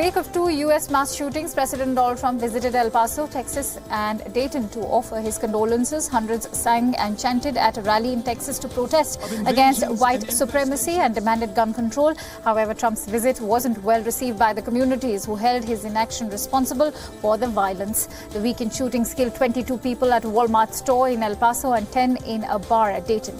wake of two U.S. mass shootings, President Donald Trump visited El Paso, Texas and Dayton to offer his condolences. Hundreds sang and chanted at a rally in Texas to protest against white supremacy and demanded gun control. However, Trump's visit wasn't well received by the communities who held his inaction responsible for the violence. The weekend shootings killed 22 people at a Walmart store in El Paso and 10 in a bar at Dayton.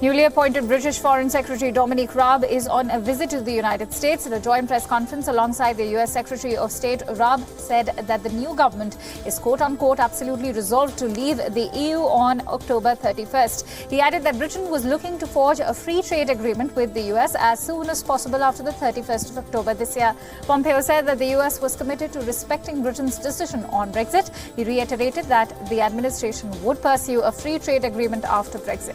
Newly appointed British Foreign Secretary Dominic Raab is on a visit to the United States. At a joint press conference alongside the US Secretary of State, Raab said that the new government is quote-unquote absolutely resolved to leave the EU on October 31st. He added that Britain was looking to forge a free trade agreement with the US as soon as possible after the 31st of October this year. Pompeo said that the US was committed to respecting Britain's decision on Brexit. He reiterated that the administration would pursue a free trade agreement after Brexit.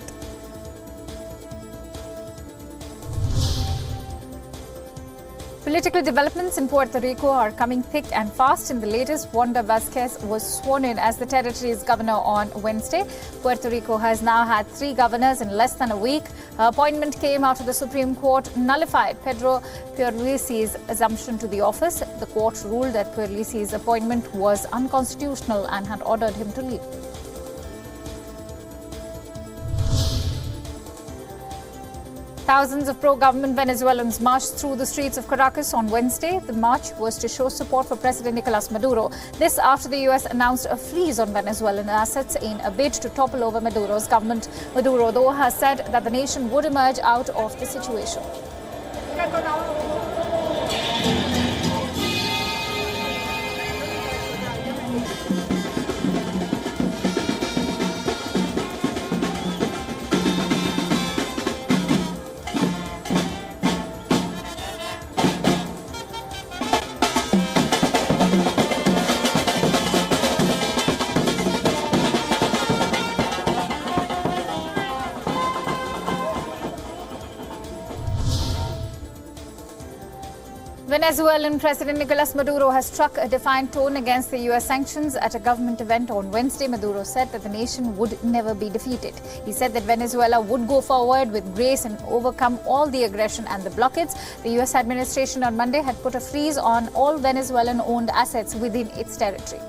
Political developments in Puerto Rico are coming thick and fast. In the latest, Wanda Vasquez was sworn in as the territory's governor on Wednesday. Puerto Rico has now had 3 governors in less than a week. Her appointment came after the Supreme Court nullified Pedro Pierluisi's assumption to the office. The court ruled that Pierluisi's appointment was unconstitutional and had ordered him to leave. Thousands of pro-government Venezuelans marched through the streets of Caracas on Wednesday. The march was to show support for President Nicolas Maduro. This after the U.S. announced a freeze on Venezuelan assets in a bid to topple over Maduro's government. Maduro, though, has said that the nation would emerge out of the situation. Venezuelan President Nicolas Maduro has struck a defiant tone against the U.S. sanctions. At a government event on Wednesday, Maduro said that the nation would never be defeated. He said that Venezuela would go forward with grace and overcome all the aggression and the blockades. The U.S. administration on Monday had put a freeze on all Venezuelan-owned assets within its territory.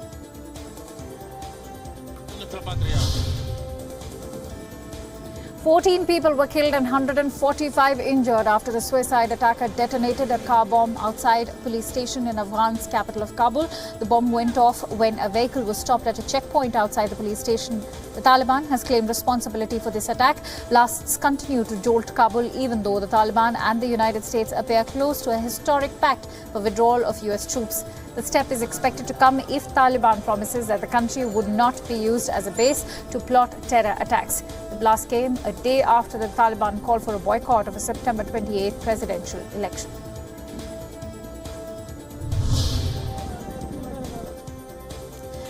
14 people were killed and 145 injured after a suicide attacker detonated a car bomb outside a police station in Afghan's capital of Kabul. The bomb went off when a vehicle was stopped at a checkpoint outside the police station. The Taliban has claimed responsibility for this attack. Blasts continue to jolt Kabul, even though the Taliban and the United States appear close to a historic pact for withdrawal of U.S. troops. The step is expected to come if Taliban promises that the country would not be used as a base to plot terror attacks. The blast came a day after the Taliban called for a boycott of a September 28th presidential election.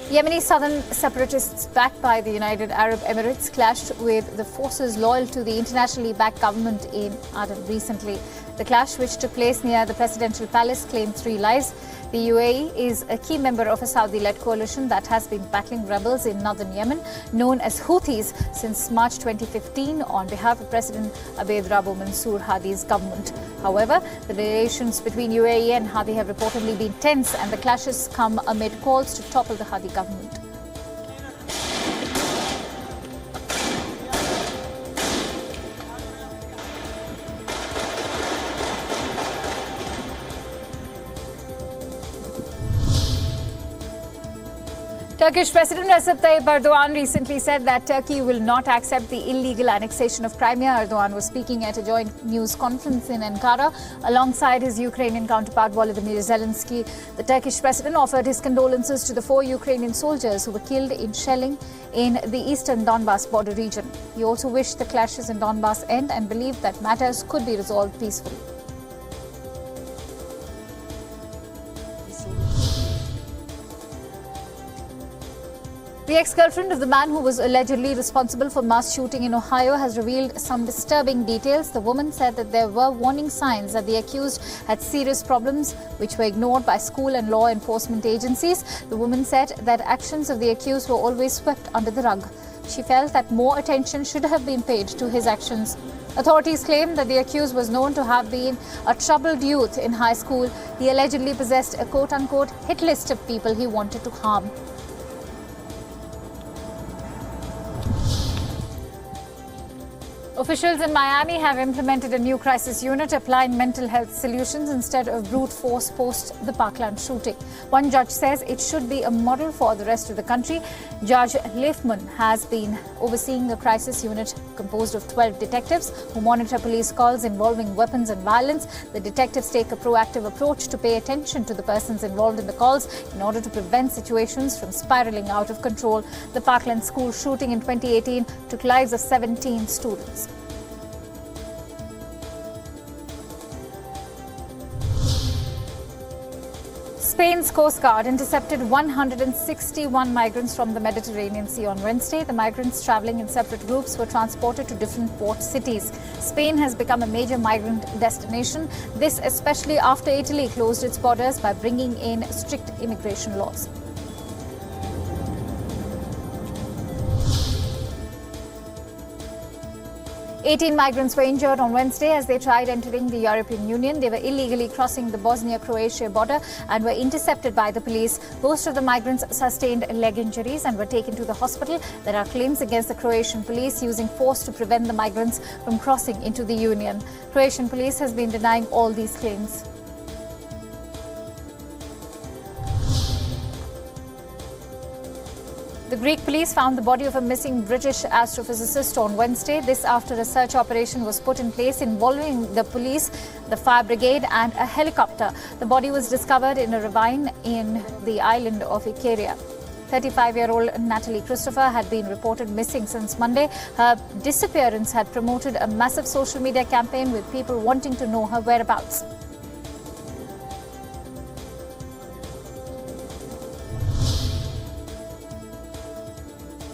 Yemeni southern separatists backed by the United Arab Emirates clashed with the forces loyal to the internationally backed government in Aden recently. The clash, which took place near the presidential palace, claimed 3 lives. The UAE is a key member of a Saudi-led coalition that has been battling rebels in northern Yemen, known as Houthis, since March 2015 on behalf of President Abed Rabo Mansour Hadi's government. However, the relations between UAE and Hadi have reportedly been tense, and the clashes come amid calls to topple the Hadi government. Turkish President Recep Tayyip Erdogan recently said that Turkey will not accept the illegal annexation of Crimea. Erdogan was speaking at a joint news conference in Ankara alongside his Ukrainian counterpart Volodymyr Zelensky. The Turkish president offered his condolences to the 4 Ukrainian soldiers who were killed in shelling in the eastern Donbas border region. He also wished the clashes in Donbas end and believed that matters could be resolved peacefully. The ex-girlfriend of the man who was allegedly responsible for mass shooting in Ohio has revealed some disturbing details. The woman said that there were warning signs that the accused had serious problems which were ignored by school and law enforcement agencies. The woman said that actions of the accused were always swept under the rug. She felt that more attention should have been paid to his actions. Authorities claim that the accused was known to have been a troubled youth in high school. He allegedly possessed a quote-unquote hit list of people he wanted to harm. Officials in Miami have implemented a new crisis unit applying mental health solutions instead of brute force post the Parkland shooting. One judge says it should be a model for the rest of the country. Judge Leifman has been overseeing a crisis unit composed of 12 detectives who monitor police calls involving weapons and violence. The detectives take a proactive approach to pay attention to the persons involved in the calls in order to prevent situations from spiraling out of control. The Parkland school shooting in 2018 took lives of 17 students. Spain's Coast Guard intercepted 161 migrants from the Mediterranean Sea on Wednesday. The migrants travelling in separate groups were transported to different port cities. Spain has become a major migrant destination, this especially after Italy closed its borders by bringing in strict immigration laws. Eighteen migrants were injured on Wednesday as they tried entering the European Union. They were illegally crossing the Bosnia-Croatia border and were intercepted by the police. Most of the migrants sustained leg injuries and were taken to the hospital. There are claims against the Croatian police using force to prevent the migrants from crossing into the Union. Croatian police has been denying all these claims. The Greek police found the body of a missing British astrophysicist on Wednesday. This after a search operation was put in place involving the police, the fire brigade and a helicopter. The body was discovered in a ravine in the island of Icaria. 35-year-old Natalie Christopher had been reported missing since Monday. Her disappearance had promoted a massive social media campaign with people wanting to know her whereabouts.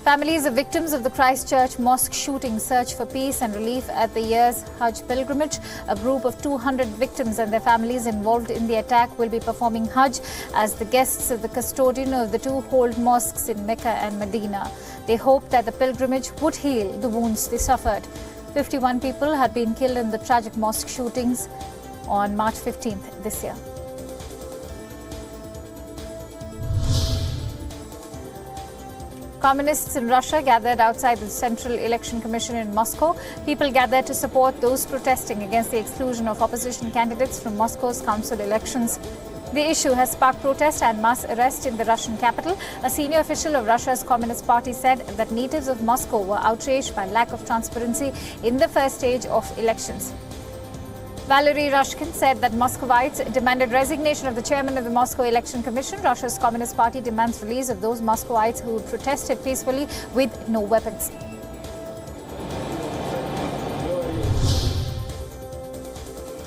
Families of victims of the Christchurch mosque shooting search for peace and relief at the year's Hajj pilgrimage. A group of 200 victims and their families involved in the attack will be performing Hajj as the guests of the custodian of the two old mosques in Mecca and Medina. They hoped that the pilgrimage would heal the wounds they suffered. 51 people had been killed in the tragic mosque shootings on March 15th this year. Communists in Russia gathered outside the Central Election Commission in Moscow. People gathered to support those protesting against the exclusion of opposition candidates from Moscow's council elections. The issue has sparked protest and mass arrest in the Russian capital. A senior official of Russia's Communist Party said that natives of Moscow were outraged by lack of transparency in the first stage of elections. Valery Rushkin said that Muscovites demanded resignation of the chairman of the Moscow Election Commission. Russia's Communist Party demands release of those Muscovites who protested peacefully with no weapons.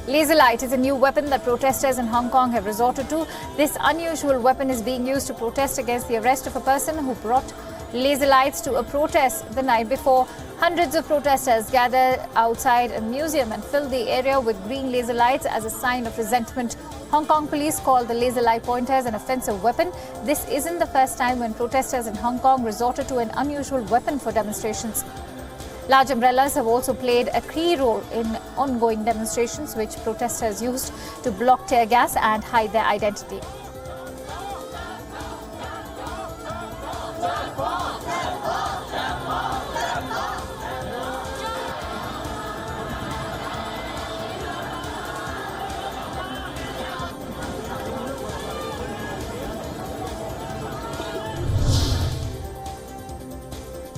Laser light is a new weapon that protesters in Hong Kong have resorted to. This unusual weapon is being used to protest against the arrest of a person who brought laser lights to a protest the night before. Hundreds of protesters gathered outside a museum and filled the area with green laser lights as a sign of resentment. Hong Kong police called the laser light pointers an offensive weapon. This isn't the first time when protesters in Hong Kong resorted to an unusual weapon for demonstrations. Large umbrellas have also played a key role in ongoing demonstrations, which protesters used to block tear gas and hide their identity.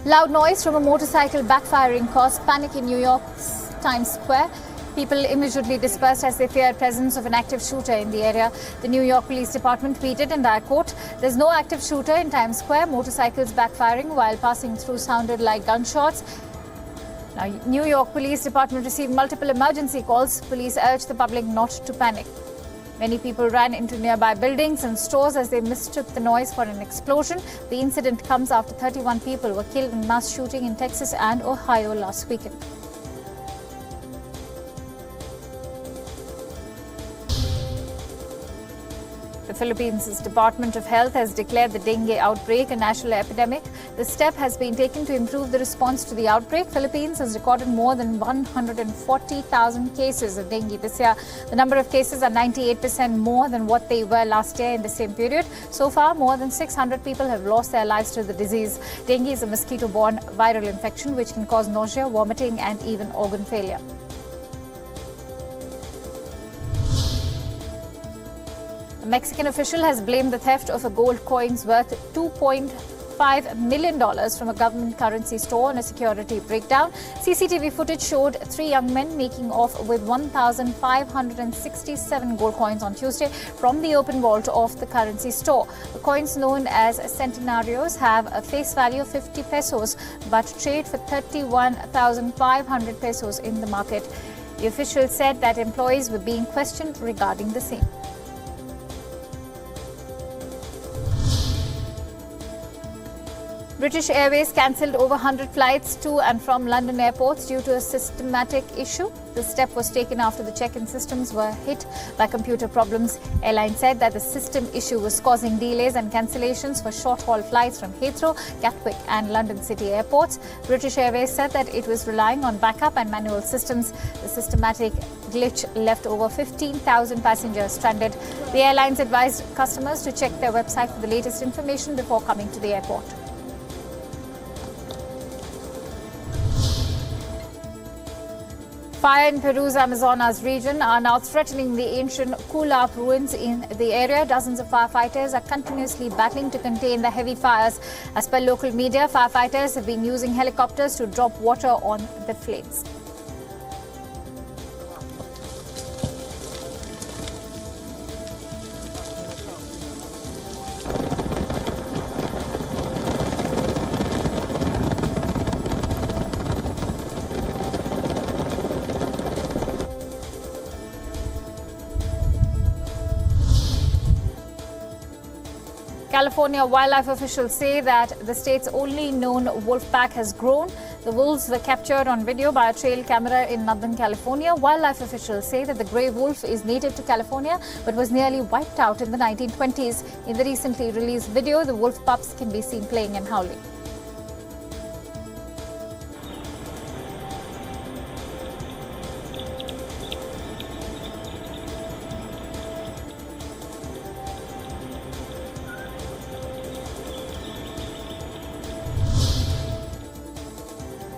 Loud noise from a motorcycle backfiring caused panic in New York's Times Square. People immediately dispersed as they feared presence of an active shooter in the area. The New York Police Department tweeted, and I quote, "There's no active shooter in Times Square. Motorcycles backfiring while passing through sounded like gunshots." Now, New York Police Department received multiple emergency calls. Police urged the public not to panic. Many people ran into nearby buildings and stores as they mistook the noise for an explosion. The incident comes after 31 people were killed in mass shooting in Texas and Ohio last weekend. The Philippines' Department of Health has declared the dengue outbreak a national epidemic. The step has been taken to improve the response to the outbreak. Philippines has recorded more than 140,000 cases of dengue this year. The number of cases are 98% more than what they were last year in the same period. So far, more than 600 people have lost their lives to the disease. Dengue is a mosquito-borne viral infection which can cause nausea, vomiting and even organ failure. A Mexican official has blamed the theft of a gold coins worth $2.5 million from a government currency store on a security breakdown. CCTV footage showed 3 young men making off with 1,567 gold coins on Tuesday from the open vault of the currency store. The coins, known as centenarios, have a face value of 50 pesos but trade for 31,500 pesos in the market. The official said that employees were being questioned regarding the same. British Airways cancelled over 100 flights to and from London airports due to a systematic issue. The step was taken after the check-in systems were hit by computer problems. Airline said that the system issue was causing delays and cancellations for short-haul flights from Heathrow, Gatwick and London City airports. British Airways said that it was relying on backup and manual systems. The systematic glitch left over 15,000 passengers stranded. The airlines advised customers to check their website for the latest information before coming to the airport. Fire in Peru's Amazonas region are now threatening the ancient Kulap ruins in the area. Dozens of firefighters are continuously battling to contain the heavy fires. As per local media, firefighters have been using helicopters to drop water on the flames. California wildlife officials say that the state's only known wolf pack has grown. The wolves were captured on video by a trail camera in Northern California. Wildlife officials say that the grey wolf is native to California but was nearly wiped out in the 1920s. In the recently released video, the wolf pups can be seen playing and howling.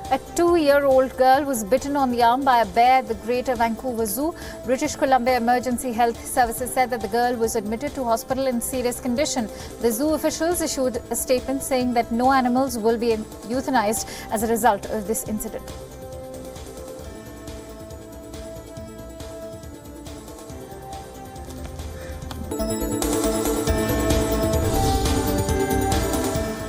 A 2-year-old girl was bitten on the arm by a bear at the Greater Vancouver Zoo. British Columbia Emergency Health Services said that the girl was admitted to hospital in serious condition. The zoo officials issued a statement saying that no animals will be euthanized as a result of this incident.